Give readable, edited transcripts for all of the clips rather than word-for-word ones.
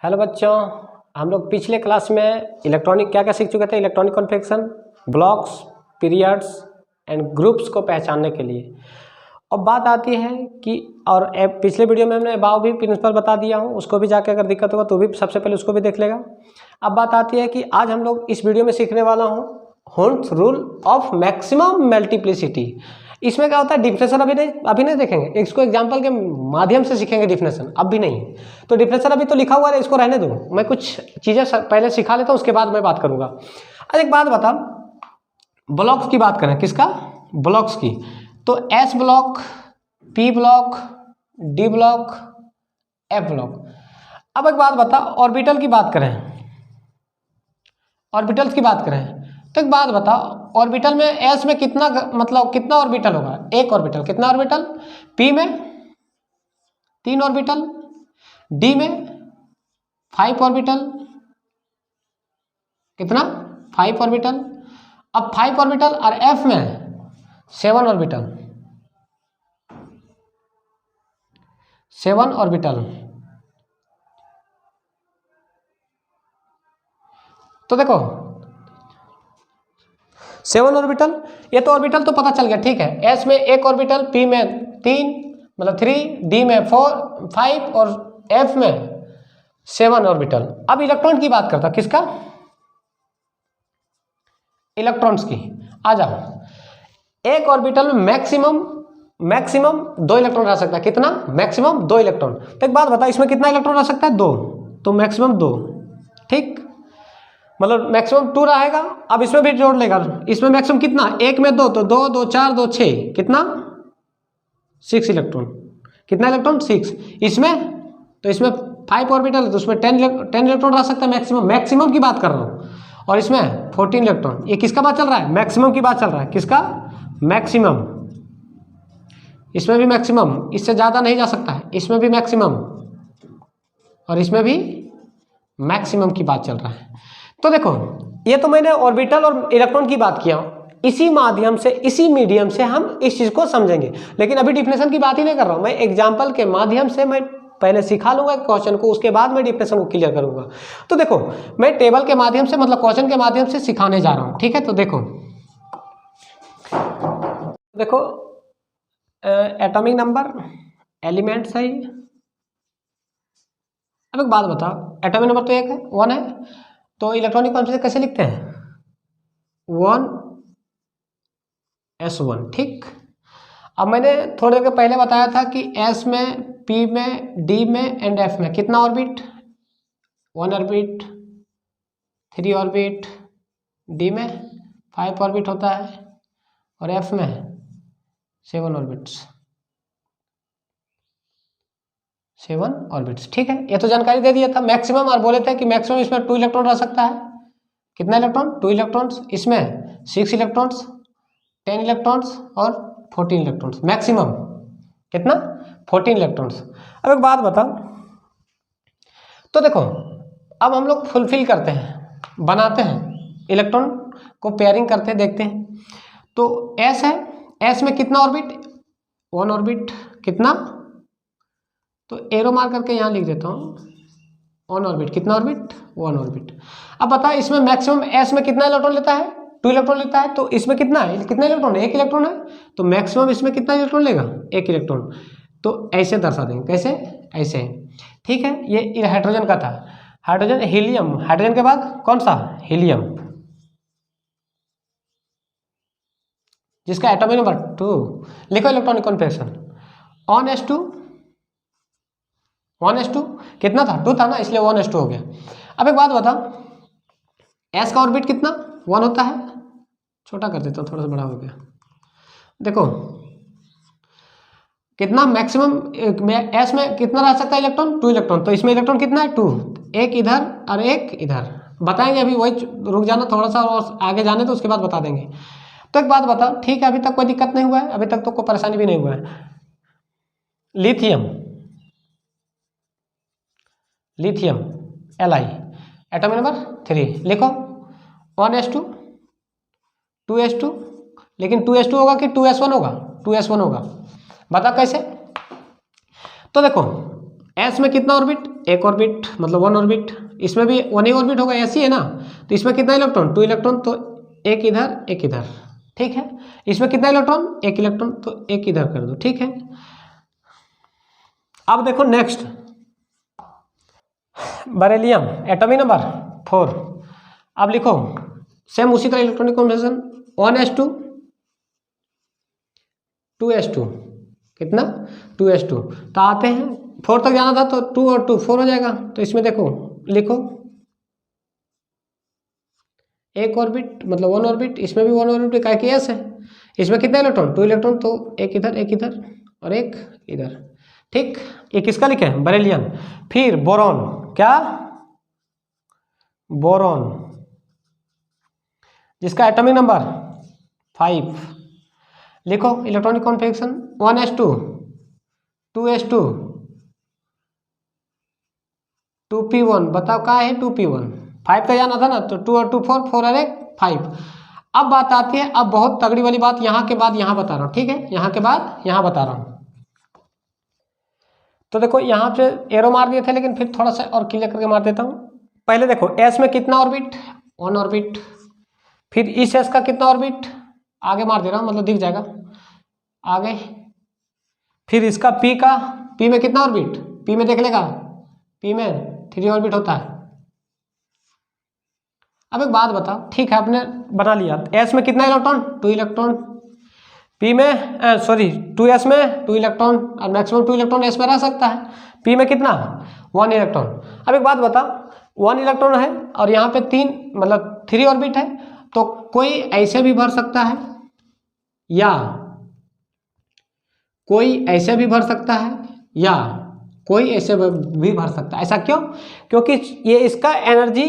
Hello बच्चों, हम लोग पिछले क्लास में इलेक्ट्रॉनिक क्या क्या सीख चुके थे। Electronic configuration, blocks, periods and groups को पहचानने के लिए। अब बात आती है कि और पिछले वीडियो में हमने अबाव भी प्रिंसिपल बता दिया हूँ, उसको भी जाके अगर दिक्कत होगा तो भी सबसे पहले उसको भी देख लेगा। अब बात आती है कि आज हम लोग इस वीडियो में सीखने वाला हूँ horns rule of maximum multiplicity. इसमें क्या होता है, डिफिनेशन अभी नहीं देखेंगे, इसको एग्जांपल के माध्यम से सीखेंगे। डिफिनेशन अब भी नहीं, तो डिफिनेशन अभी तो लिखा हुआ है, इसको रहने दो। मैं कुछ चीज़ें पहले सिखा लेता हूँ, उसके बाद मैं बात करूँगा। अब एक बात बता, ब्लॉक्स की बात करें, किसका, ब्लॉक्स की, तो S block, P block, D block, F block. अब एक बात बता, ऑर्बिटल की बात करें, ऑर्बिटल्स की बात करें तो एक बात बता, ऑर्बिटल में एस में कितना मतलब कितना ऑर्बिटल होगा, एक ऑर्बिटल। कितना ऑर्बिटल, पी में 3 ऑर्बिटल, डी में 5 ऑर्बिटल, कितना 5 ऑर्बिटल। अब 5 ऑर्बिटल और एफ में 7 ऑर्बिटल, 7 ऑर्बिटल। तो देखो 7 ऑर्बिटल, ये तो ऑर्बिटल तो पता चल गया, ठीक है। एस में 1 ऑर्बिटल, पी में 3 मतलब 3, डी में 5 और एफ में 7 ऑर्बिटल। अब इलेक्ट्रॉन की बात करता, किसका, इलेक्ट्रॉन्स की। आ जाओ, एक ऑर्बिटल में मैक्सिमम 2 इलेक्ट्रॉन रह सकता है। कितना, मैक्सिमम 2 इलेक्ट्रॉन। तो एक बात बता, इसमें कितना इलेक्ट्रॉन रह सकता है, 2, तो मैक्सिमम 2, ठीक, मतलब मैक्सिमम 2 रहेगा। अब इसमें भी जोड़ लेगा, इसमें मैक्सिमम कितना, 1 में 2 तो 2 2 4 2 6, कितना 6 इलेक्ट्रॉन। कितना इलेक्ट्रॉन, 6। इसमें तो इसमें 5 ऑर्बिटल है तो उसमें 10 इलेक्ट्रॉन रह सकता है मैक्सिमम की बात कर रहा हूँ। और इसमें 14 इलेक्ट्रॉन। ये किसका बात चल रहा है, मैक्सिमम की बात चल रहा है। किसका, मैक्सिमम। इसमें भी मैक्सिमम, इससे ज़्यादा नहीं जा सकता है। इसमें भी मैक्सिमम और इसमें भी मैक्सिमम की बात चल रहा है। तो देखो, ये तो मैंने ऑर्बिटल और इलेक्ट्रॉन की बात किया, इसी माध्यम से, इसी मीडियम से हम इस चीज़ को समझेंगे। लेकिन अभी डिफिनेशन की बात ही नहीं कर रहा हूँ मैं, एग्जाम्पल के माध्यम से मैं पहले सिखा लूंगा क्वेश्चन को, उसके बाद मैं डिफिनेशन को क्लियर करूंगा। तो देखो, मैं टेबल के माध्यम से मतलब क्वेश्चन के माध्यम से सिखाने जा रहा हूँ, ठीक है। तो देखो एटॉमिक नंबर, एलिमेंट सही। अब एक बात बताओ, एटॉमिक नंबर तो 1 है, 1 है, तो इलेक्ट्रॉनिक कॉन्फिगरेशन कैसे लिखते हैं, 1s1, ठीक। अब मैंने थोड़ी देर पहले बताया था कि एस में, पी में, डी में एंड एफ में कितना ऑर्बिट, 1 ऑर्बिट, 3 ऑर्बिट, डी में 5 ऑर्बिट होता है और एफ में 7 ऑर्बिट्स, 7 ऑर्बिट्स, ठीक है। ये तो जानकारी दे दिया था मैक्सिमम, और बोले थे कि मैक्सिमम इसमें 2 इलेक्ट्रॉन रह सकता है। कितना इलेक्ट्रॉन, 2 इलेक्ट्रॉन्स। इसमें 6 इलेक्ट्रॉन्स, 10 इलेक्ट्रॉन्स और 14 इलेक्ट्रॉन्स। मैक्सिमम कितना, 14 इलेक्ट्रॉन्स। अब एक बात बताओ, तो देखो अब हम लोग फुलफिल करते हैं, बनाते हैं, इलेक्ट्रॉन को पेयरिंग करते हैं, देखते हैं। तो एस है, एस में कितना ऑर्बिट, 1 ऑर्बिट। कितना, तो एरो मार करके यहाँ लिख देता हूँ, 1 ऑर्बिट। कितना ऑर्बिट, 1 ऑर्बिट। अब बता, इसमें मैक्सिमम एस में कितना इलेक्ट्रॉन लेता है, 2 इलेक्ट्रॉन लेता है। तो इसमें कितना है, कितना इलेक्ट्रॉन है, 1 इलेक्ट्रॉन है, तो मैक्सिमम इसमें कितना इलेक्ट्रॉन लेगा, 1 इलेक्ट्रॉन। तो ऐसे दर्शा देंगे, कैसे, ऐसे, ठीक है। ये हाइड्रोजन का था, हाइड्रोजन, हीलियम, हाइड्रोजन के बाद कौन सा, हीलियम, जिसका एटॉमिक नंबर 2। लिखो इलेक्ट्रॉनिक कॉन्फिगरेशन, 1s2 कितना था, 2 था ना, इसलिए 1s2 हो गया। अब एक बात बता, एस का ऑर्बिट कितना, 1 होता है। छोटा कर देता हूँ, थोड़ा सा बड़ा हो गया। देखो कितना मैक्सिमम, एस में कितना रह सकता है इलेक्ट्रॉन, 2 इलेक्ट्रॉन। तो इसमें इलेक्ट्रॉन कितना है, 2, एक इधर और एक इधर। बताएंगे अभी, वही रुक जाना थोड़ा सा और आगे जाने तो उसके बाद बता देंगे। तो एक बात बता, ठीक है, अभी तक कोई दिक्कत नहीं हुआ है, अभी तक तो कोई परेशानी भी नहीं हुआ है। Lithium, lithium Li, atomic number 3। लिखो 1s2, 2s2, लेकिन 2s2 होगा कि 2s1 होगा, 2s1 होगा। बता कैसे। तो देखो एस में कितना ऑर्बिट, एक ऑर्बिट मतलब वन ऑर्बिट, इसमें भी वन ही ऑर्बिट होगा, ऐसी है ना, तो इसमें कितना इलेक्ट्रॉन, टू इलेक्ट्रॉन, तो एक इधर, ठीक है। इसमें कितना इलेक्ट्रॉन, एक इलेक्ट्रॉन, तो एक इधर कर दो, ठीक है। अब देखो नेक्स्ट बेरिलियम, एटॉमिक नंबर 4। अब लिखो सेम उसी तरह इलेक्ट्रॉनिक कॉन्फिगरेशन 1s2 2s2, कितना 2s2, तो आते हैं 4 तक जाना था तो 2 और 2 4 हो जाएगा। तो इसमें देखो लिखो एक ऑर्बिट मतलब वन ऑर्बिट, इसमें भी वन ऑर्बिट का केस है। इसमें कितना इलेक्ट्रॉन, 2 इलेक्ट्रॉन, तो एक इधर और एक इधर, ठीक। ये किसका लिखे हैं, बेरिलियम। फिर बोरॉन, क्या बोरॉन, जिसका एटॉमिक नंबर 5। लिखो electronic configuration 1s2 2s2 2p1, बताओ क्या है 2p1, 5 का जाना था ना, तो 2 और 2 4, 4 और 1 5। अब बात आती है, अब बहुत तगड़ी वाली बात, यहाँ के बाद यहाँ बता रहा हूँ, ठीक है, यहाँ के बाद यहाँ बता रहा हूँ। तो देखो यहाँ पे एरो मार दिए थे, लेकिन फिर थोड़ा सा और क्लियर करके मार देता हूँ। पहले देखो एस में कितना ऑर्बिट, वन ऑर्बिट, फिर इस एस का कितना ऑर्बिट, आगे मार दे रहा हूँ मतलब दिख जाएगा आगे, फिर इसका पी में कितना ऑर्बिट, पी में देख लेगा, पी में 3 ऑर्बिट होता है। अब एक बात बताओ, ठीक है आपने बना लिया, एस में कितना इलेक्ट्रॉन, 2 इलेक्ट्रॉन, पी में 2s में 2 इलेक्ट्रॉन, और मैक्सिमम 2 इलेक्ट्रॉन एस में रह सकता है। पी में कितना 1 इलेक्ट्रॉन। अब एक बात बता, 1 इलेक्ट्रॉन है और यहाँ पे 3 मतलब 3 ऑर्बिट है, तो कोई ऐसे भी भर सकता है या कोई ऐसे भी भर सकता है या कोई ऐसे भी भर सकता है। ऐसा क्यों, क्योंकि ये इसका एनर्जी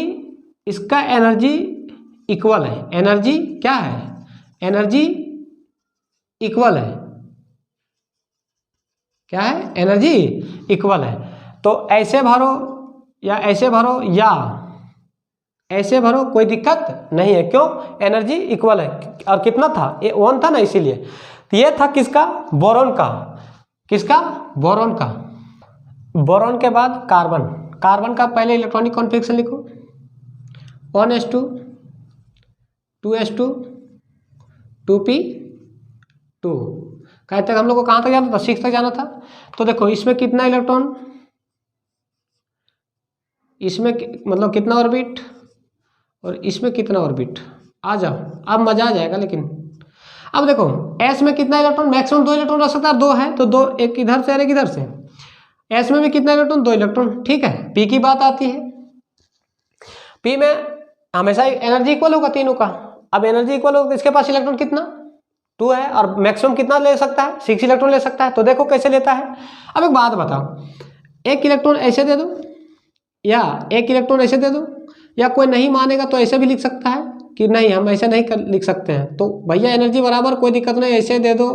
इक्वल है, एनर्जी क्या है, एनर्जी इक्वल है, क्या है, एनर्जी इक्वल है। तो ऐसे भरो या ऐसे भरो या ऐसे भरो, कोई दिक्कत नहीं है, क्यों, एनर्जी इक्वल है। और कितना था, ये 1 था ना, इसीलिए। तो ये था किसका, बोरॉन का, किसका, बोरॉन का। बोरॉन के बाद कार्बन, कार्बन का पहले इलेक्ट्रॉनिक कॉन्फिगरेशन लिखो 1s2 2s2 2p2। कहाँ तक हम लोग को, कहाँ तक जाना था, 6 तक जाना था। तो देखो इसमें कितना इलेक्ट्रॉन, इसमें मतलब कितना ऑर्बिट, और इसमें कितना ऑर्बिट, आ जाओ अब मजा आ जाएगा। लेकिन अब देखो एस में कितना इलेक्ट्रॉन, मैक्सिमम 2 इलेक्ट्रॉन रह सकता है, 2 है तो 2, एक इधर से और एक इधर से। एस में भी कितना इलेक्ट्रॉन, 2 इलेक्ट्रॉन, ठीक है। पी की बात आती है, पी में हमेशा एनर्जी इक्वल होगा तीनों का। अब एनर्जी इक्वल होगा, इसके पास इलेक्ट्रॉन कितना, 2 है, और मैक्सिमम कितना ले सकता है, 6 इलेक्ट्रॉन ले सकता है। तो देखो कैसे लेता है। अब एक बात बताओ, एक इलेक्ट्रॉन ऐसे दे दो या एक इलेक्ट्रॉन ऐसे दे दो, या कोई नहीं मानेगा तो ऐसे भी लिख सकता है कि नहीं हम ऐसे नहीं लिख सकते हैं। तो भैया एनर्जी बराबर, कोई दिक्कत नहीं, ऐसे दे दो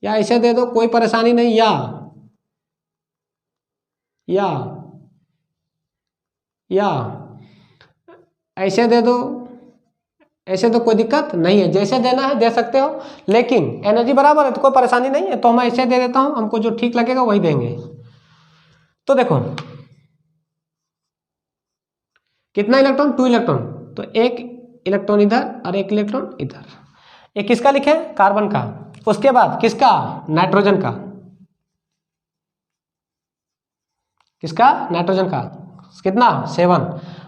या ऐसे दे दो, कोई परेशानी नहीं, या ऐसे दे दो, ऐसे तो कोई दिक्कत नहीं है, जैसे देना है दे सकते हो, लेकिन एनर्जी बराबर है तो कोई परेशानी नहीं है। तो मैं ऐसे दे देता हूं, हमको जो ठीक लगेगा वही देंगे। तो देखो कितना इलेक्ट्रॉन, 2 इलेक्ट्रॉन, तो एक इलेक्ट्रॉन इधर और एक इलेक्ट्रॉन इधर। ये किसका लिखे, कार्बन का। उसके बाद किसका, नाइट्रोजन का, किसका, नाइट्रोजन का, कितना 7।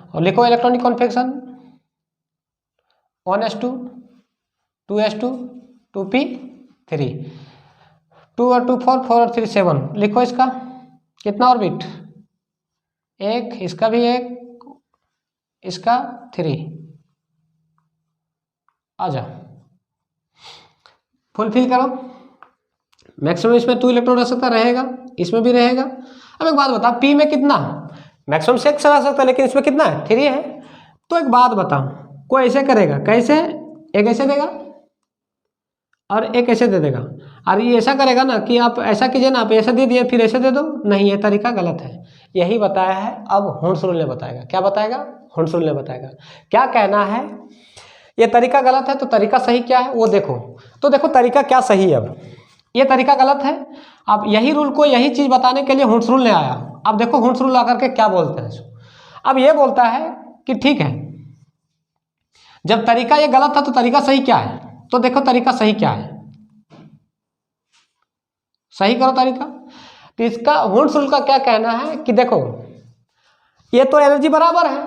और लिखो electronic configuration 1s2 2s2 2p3, 2 और 2 4, 4 और 3 7। लिखो इसका कितना ऑर्बिट, एक, इसका भी एक, इसका 3। आ जाओ फुलफिल करो। मैक्सिमम इसमें 2 इलेक्ट्रॉन रह सकता, रहेगा, इसमें भी रहेगा। अब एक बात बता, पी में कितना, मैक्सिमम 6 रह सकता है, लेकिन इसमें कितना है, 3 है। तो एक बात बताओ, कोई ऐसे करेगा, कैसे, एक ऐसे देगा और एक ऐसे दे देगा। और ये ऐसा करेगा ना कि आप ऐसा कीजिए ना, आप ऐसे दे दिए फिर ऐसे दे दो, नहीं, ये तरीका गलत है। यही बताया है, अब हुंसरूल ने बताएगा। क्या बताएगा, हुंसरूल ने बताएगा। क्या कहना है, ये तरीका गलत है तो तरीका सही क्या है वो देखो। तो देखो तरीका क्या सही है। अब ये तरीका गलत है। अब यही रूल को, यही चीज बताने के लिए हुंस रूल ने आया। अब देखो हुंस रूल आकर के क्या बोलते हैं। अब ये बोलता है कि ठीक है, जब तरीका ये गलत था तो तरीका सही क्या है। तो देखो तरीका सही क्या है, सही करो तरीका। तो इसका हुंस रूल का क्या कहना है कि देखो ये तो एनर्जी बराबर है,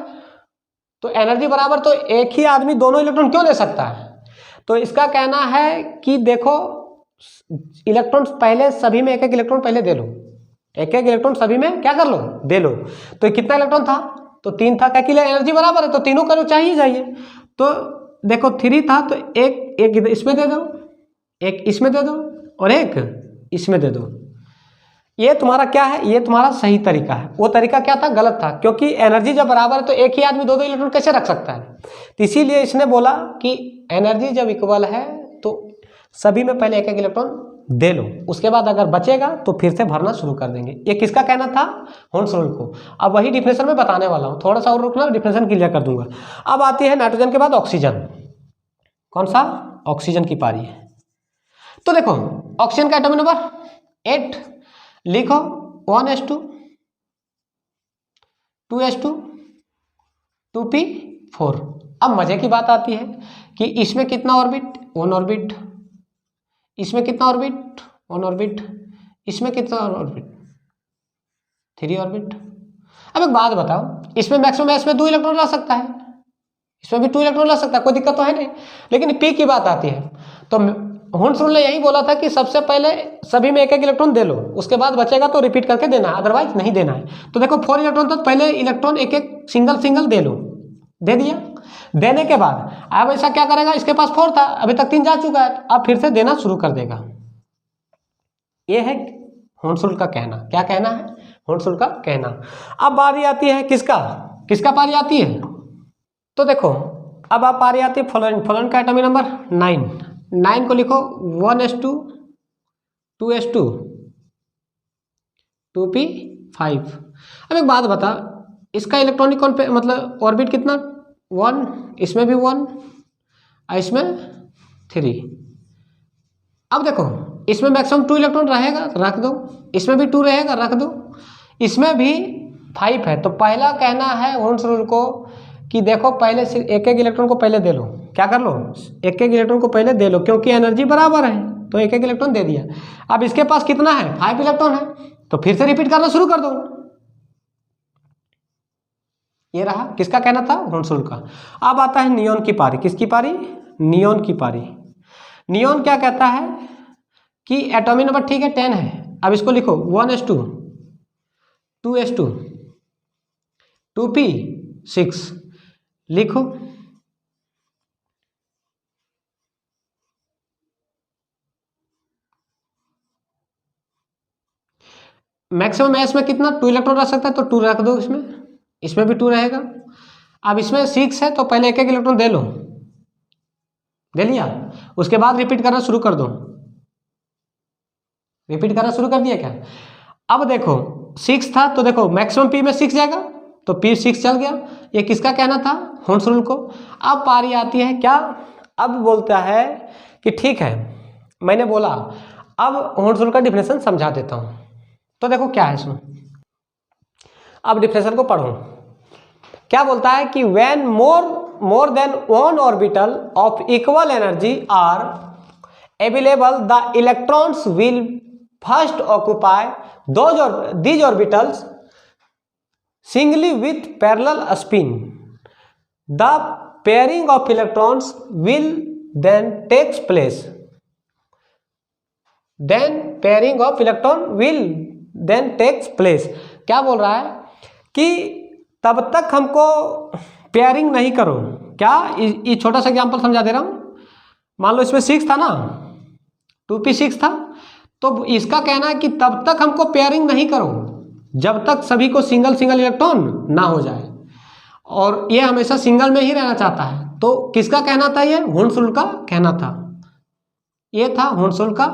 तो एनर्जी बराबर तो एक ही आदमी दोनों इलेक्ट्रॉन क्यों ले सकता है। तो इसका कहना है कि देखो इलेक्ट्रॉन पहले सभी में एक एक इलेक्ट्रॉन पहले दे लो, एक एक इलेक्ट्रॉन सभी में क्या कर लो, दे लो। तो कितना इलेक्ट्रॉन था, तो 3 था, क्या कि एनर्जी बराबर है तो तीनों का चाहिए चाहिए। तो देखो 3 था तो एक इसमें दे दो, एक इसमें दे दो और एक इसमें दे दो। ये तुम्हारा क्या है, ये तुम्हारा सही तरीका है। वो तरीका क्या था, गलत था, क्योंकि एनर्जी जब बराबर है तो एक ही आदमी दो दो इलेक्ट्रॉन कैसे रख सकता है। तो इसीलिए इसने बोला कि एनर्जी जब इक्वल है तो सभी में पहले एक एक इलेक्ट्रॉन दे लो, उसके बाद अगर बचेगा तो फिर से भरना शुरू कर देंगे। ये किसका कहना था, हुंस रूल को। अब वही डिफिनेशन में बताने वाला हूँ, थोड़ा सा और रुकना, डिफिनेशन क्लियर कर दूंगा। अब आती है नाइट्रोजन के बाद ऑक्सीजन। कौन सा, ऑक्सीजन की पारी है। तो देखो ऑक्सीजन का एटॉमिक नंबर 8, लिखो 1s2 2s2 2p4। अब मजे की बात आती है कि इसमें कितना ऑर्बिट, 1 ऑर्बिट, इसमें कितना ऑर्बिट, 1 ऑर्बिट, इसमें कितना ऑर्बिट, 3 ऑर्बिट। अब एक बात बताओ, इसमें मैक्सिमम इसमें 2 इलेक्ट्रॉन ला सकता है, इसमें भी 2 इलेक्ट्रॉन ला सकता है, कोई दिक्कत तो है नहीं। लेकिन पी की बात आती है तो हुंस रूल ने यही बोला था कि सबसे पहले सभी में एक एक इलेक्ट्रॉन दे लो, उसके बाद बचेगा तो रिपीट करके देना, अदरवाइज नहीं देना है। तो देखो 4 इलेक्ट्रॉन था, पहले इलेक्ट्रॉन एक एक सिंगल सिंगल दे लो, दे दिया। देने के बाद अब ऐसा क्या करेगा, इसके पास 4 था, अभी तक 3 जा चुका है, अब फिर से देना शुरू कर देगा। ये है हुंस रूल का कहना। क्या कहना है, हुंस रूल का कहना। अब बारी आती है किसका, किसका पारी आती है। तो देखो अब आप पारी आती है फ्लोरीन। फ्लोरीन का एटॉमिक नंबर 9 को लिखो 1s2 2s2 2p5। अब एक बात बता, इसका इलेक्ट्रॉनिक कौन पे मतलब ऑर्बिट कितना, 1, इसमें भी 1, इसमें 3। अब देखो इसमें मैक्सिमम 2 इलेक्ट्रॉन रहेगा, रख दो, इसमें भी 2 रहेगा, रख दो, इसमें भी 5 है। तो पहला कहना है हुंस रूल को कि देखो पहले से एक एक इलेक्ट्रॉन को पहले दे लो, क्या कर लो, एक एक इलेक्ट्रॉन को पहले दे लो, क्योंकि एनर्जी बराबर है तो एक एक इलेक्ट्रॉन दे दिया। अब इसके पास कितना है, 5 इलेक्ट्रॉन है, तो फिर से रिपीट करना शुरू कर दो। ये रहा किसका कहना था, हुंस रूल का। अब आता है नियोन की पारी। किसकी पारी, नियोन की पारी। नियोन क्या कहता है कि एटॉमिक नंबर ठीक है 10 है, अब इसको लिखो 1s2 2s2 2p6 लिखो। मैक्सिमम एस में कितना 2 इलेक्ट्रॉन रख सकता है, तो 2 रख दो इसमें, इसमें भी 2 रहेगा। अब इसमें 6 है तो पहले एक एक इलेक्ट्रॉन दे लो, दे लिया, उसके बाद रिपीट करना शुरू कर दो। रिपीट करना शुरू कर दिया क्या। अब देखो 6 था तो देखो मैक्सिमम पी में 6 जाएगा तो p6 चल गया। ये किसका कहना था, हुंस रूल को। अब पारी आती है क्या, अब बोलता है कि ठीक है मैंने बोला, अब हुंस रूल का डिफिनेशन समझा देता हूं। तो देखो क्या है इसमें, अब डिफिनेशन को पढ़ो। क्या बोलता है कि when more than 1 orbital of equal energy are available the electrons will first occupy these orbitals singly with parallel spin. The pairing of electrons will then takes place. Then pairing of electron will then takes place. क्या बोल रहा है कि तब तक हमको pairing नहीं करो। क्या, ये छोटा सा एग्जांपल समझा दे रहा हूं। मान लो इसमें 6 था ना, 2p6 था, तो इसका कहना है कि तब तक हमको पेयरिंग नहीं करो जब तक सभी को सिंगल सिंगल इलेक्ट्रॉन ना हो जाए, और ये हमेशा सिंगल में ही रहना चाहता है। तो किसका कहना था, ये हुंस रूल का कहना था। ये था हुंस रूल का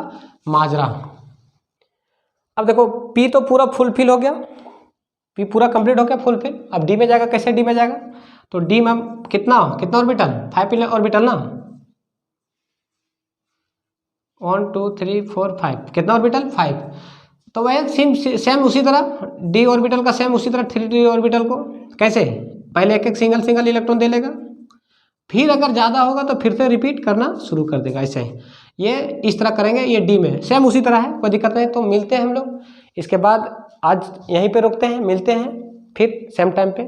माजरा। अब देखो पी तो पूरा फुलफिल हो गया, पी पूरा कंप्लीट हो गया फुलफिल। अब डी में जाएगा, कैसे डी में जाएगा, तो डी में कितना कितना ऑर्बिटल, 5 ऑर्बिटल ना, 1 2 3 4 5 कितना ऑर्बिटल 5। तो वह सेम उसी तरह डी ऑर्बिटल का सेम उसी तरह 3d ऑर्बिटल को कैसे पहले एक एक सिंगल सिंगल इलेक्ट्रॉन दे लेगा, फिर अगर ज़्यादा होगा तो फिर से रिपीट करना शुरू कर देगा। ऐसे ही ये इस तरह करेंगे, ये डी में सेम उसी तरह है, कोई दिक्कत नहीं। तो मिलते हैं हम लोग इसके बाद, आज यहीं पे रुकते हैं, मिलते हैं फिर सेम टाइम पे।